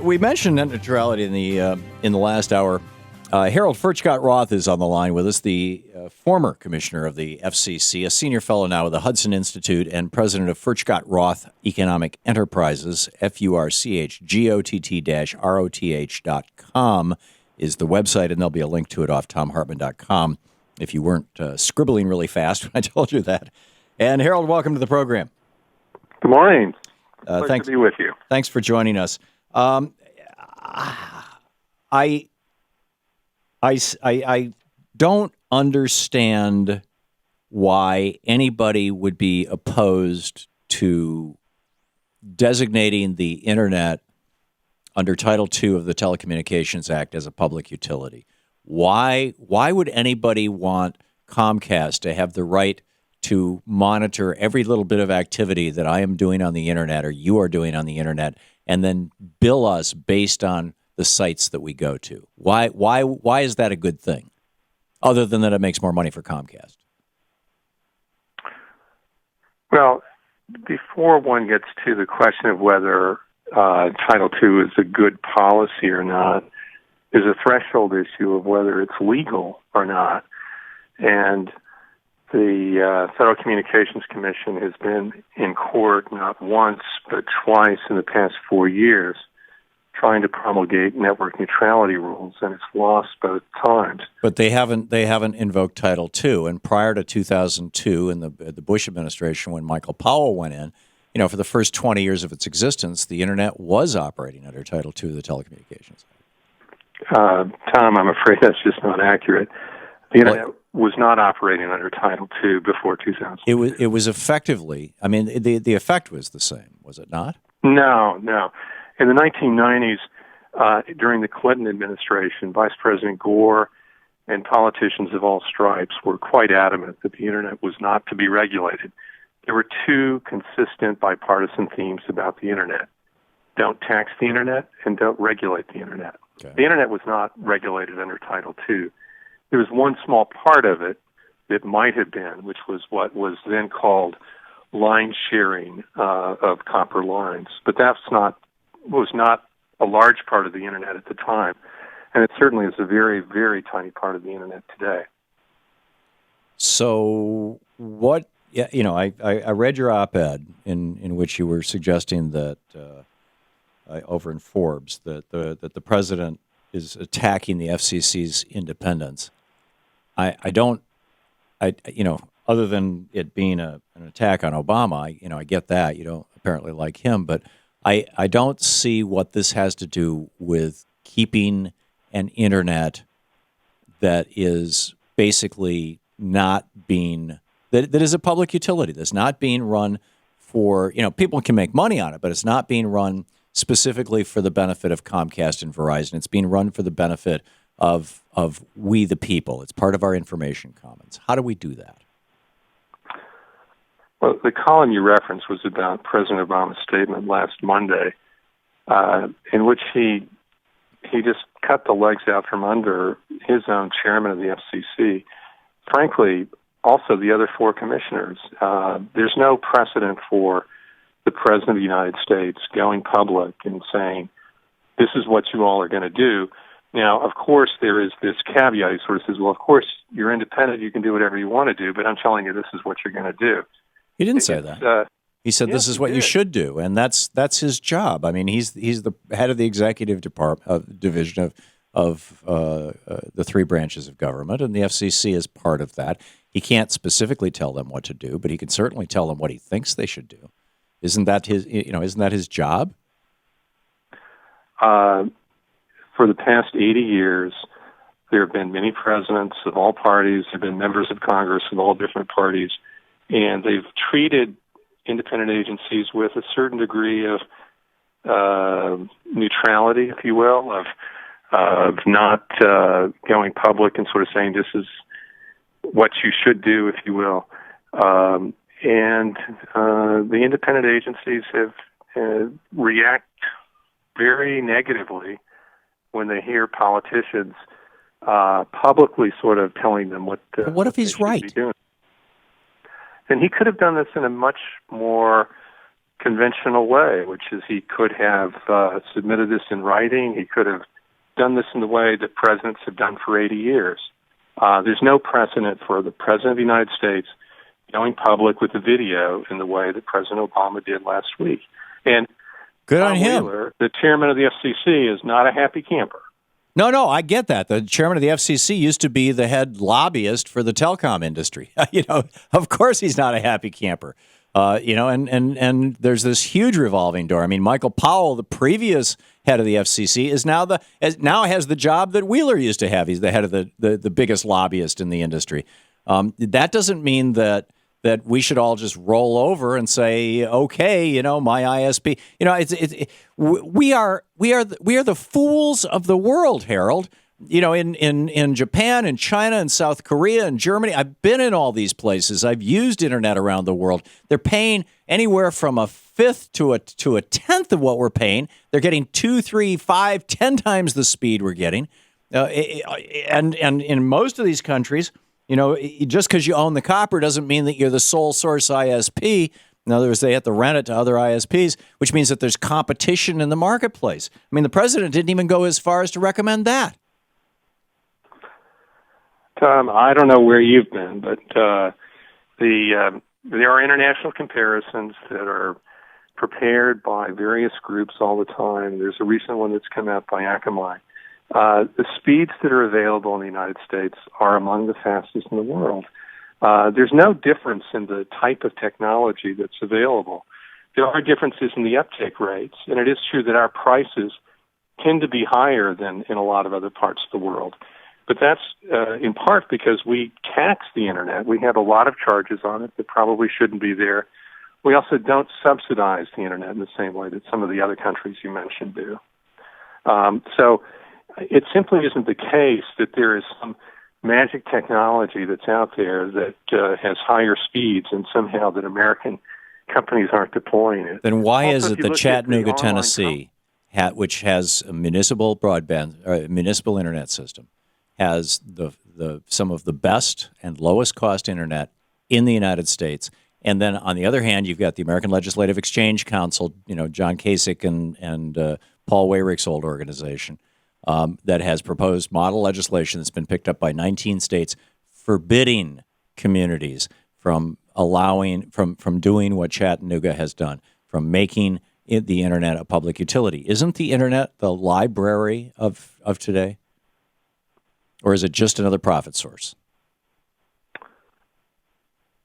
we mentioned net neutrality in the last hour. Harold Furchtgott-Roth is on the line with us, the former commissioner of the FCC, a senior fellow now with the Hudson Institute, and president of Furchtgott-Roth Economic Enterprises. FURCHGOTT-ROTH.com is the website, and there'll be a link to it off thomhartmann.com if you weren't scribbling really fast when I told you that. And Harold, welcome to the program. Good morning. Pleasure to be with you. Thanks for joining us. I don't understand why anybody would be opposed to designating the Internet under Title II of the Telecommunications Act as a public utility. Why would anybody want Comcast to have the right to monitor every little bit of activity that I am doing on the Internet or you are doing on the Internet and then bill us based on the sites that we go to? Why is that a good thing, other than that it makes more money for Comcast? Well, before one gets to the question of whether Title II is a good policy or not, is a threshold issue of whether it's legal or not. And the Federal Communications Commission has been in court not once but twice in the past 4 years trying to promulgate network neutrality rules, and it's lost both times. But they haven't invoked Title II. And prior to 2002, in the Bush administration, when Michael Powell went in, for the first 20 years of its existence, the Internet was operating under Title II of the Telecommunications Act. Tom, I'm afraid that's just not accurate. The Internet was not operating under Title II before 2000. It was effectively, the effect was the same, was it not? No. In the 1990s, during the Clinton administration, Vice President Gore and politicians of all stripes were quite adamant that the Internet was not to be regulated. There were two consistent bipartisan themes about the Internet. Don't tax the Internet and don't regulate the Internet. Okay. The Internet was not regulated under Title II. There was one small part of it that might have been, which was what was then called line sharing of copper lines. But was not a large part of the Internet at the time, and it certainly is a very, very tiny part of the Internet today. So what? Yeah, I read your op-ed in which you were suggesting that over in Forbes that the president is attacking the FCC's independence. Other than it being an attack on Obama, I get that. You don't apparently like him, but I don't see what this has to do with keeping an Internet that is basically not being, that is a public utility, that's not being run for, people can make money on it, but it's not being run specifically for the benefit of Comcast and Verizon. It's being run for the benefit of we the people. It's part of our information commons. How do we do that? Well, the column you referenced was about President Obama's statement last Monday, in which he just cut the legs out from under his own chairman of the FCC. Frankly, also the other four commissioners. There's no precedent for the President of the United States going public and saying, this is what you all are going to do. Now, of course, there is this caveat. He sort of says, well, of course, you're independent. You can do whatever you want to do, but I'm telling you, this is what you're going to do. He didn't say that. He said this is what you should do, and that's his job. He's the head of the executive division of the three branches of government, and the FCC is part of that. He can't specifically tell them what to do, but he can certainly tell them what he thinks they should do. Isn't that his job? For the past 80 years, there have been many presidents of all parties. There have been members of Congress of all different parties. And they've treated independent agencies with a certain degree of neutrality, if you will, of not going public and sort of saying this is what you should do, if you will. And the independent agencies have react very negatively when they hear politicians publicly sort of telling them what. But what if he's right? And he could have done this in a much more conventional way, which is he could have submitted this in writing. He could have done this in the way that presidents have done for 80 years. There's no precedent for the President of the United States going public with a video in the way that President Obama did last week. And good Tom on him. Wheeler, the chairman of the FCC, is not a happy camper. No, I get that. The chairman of the FCC used to be the head lobbyist for the telecom industry. Of course he's not a happy camper. And there's this huge revolving door. I mean, Michael Powell, the previous head of the FCC, is now has the job that Wheeler used to have. He's the head of the biggest lobbyist in the industry. That doesn't mean that we should all just roll over and say, okay, my ISP. We are the fools of the world, Harold. In Japan and China and South Korea and Germany, I've been in all these places. I've used internet around the world. They're paying anywhere from a fifth to a tenth of what we're paying. They're getting 2, 3, 5, 10 times the speed we're getting. And in most of these countries, just because you own the copper doesn't mean that you're the sole source ISP. In other words, they have to rent it to other ISPs, which means that there's competition in the marketplace. I mean, the president didn't even go as far as to recommend that. Tom, I don't know where you've been, but there are international comparisons that are prepared by various groups all the time. There's a recent one that's come out by Akamai. The speeds that are available in the United States are among the fastest in the world. There's no difference in the type of technology that's available. There are differences in the uptake rates, and it is true that our prices tend to be higher than in a lot of other parts of the world. But that's in part because we tax the Internet. We have a lot of charges on it that probably shouldn't be there. We also don't subsidize the Internet in the same way that some of the other countries you mentioned do. So it simply isn't the case that there is some magic technology that's out there that has higher speeds and somehow that American companies aren't deploying it. Then why Also, is if it you that look at Chattanooga, the online Tennessee, which has a municipal broadband, municipal internet system, has some of the best and lowest cost internet in the United States, and then on the other hand, you've got the American Legislative Exchange Council, John Kasich and Paul Weyrick's old organization, that has proposed model legislation that's been picked up by 19 states, forbidding communities from doing what Chattanooga has done, from making the internet a public utility. Isn't the internet the library of today? Or is it just another profit source?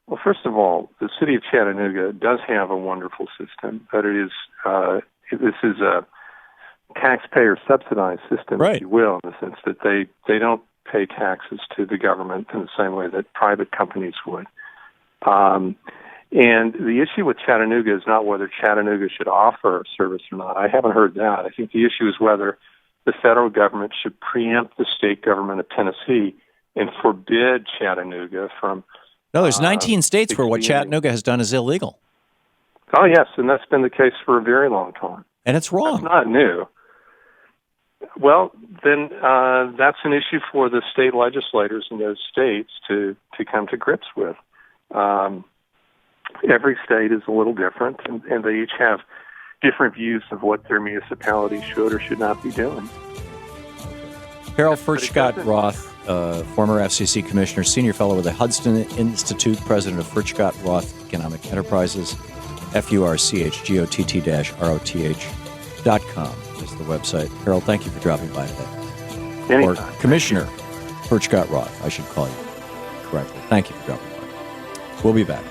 Well, first of all, the city of Chattanooga does have a wonderful system, but this is a taxpayer-subsidized system, right, if you will, in the sense that they don't pay taxes to the government in the same way that private companies would. And the issue with Chattanooga is not whether Chattanooga should offer a service or not. I haven't heard that. I think the issue is whether the federal government should preempt the state government of Tennessee and forbid Chattanooga from... No, there's 19 states where what Chattanooga has done is illegal. Oh, yes, and that's been the case for a very long time. And it's wrong. That's not new. Well, then that's an issue for the state legislators in those states to come to grips with. Every state is a little different, and they each have different views of what their municipality should or should not be doing. Harold Furchtgott-Roth, former FCC commissioner, senior fellow with the Hudson Institute, president of Furchtgott-Roth Economic Enterprises, FURCHGOTT-ROTH.com is the website. Harold, thank you for dropping by today. Anytime. Or Commissioner Furchtgott-Roth, I should call you correctly. Thank you for dropping by. We'll be back.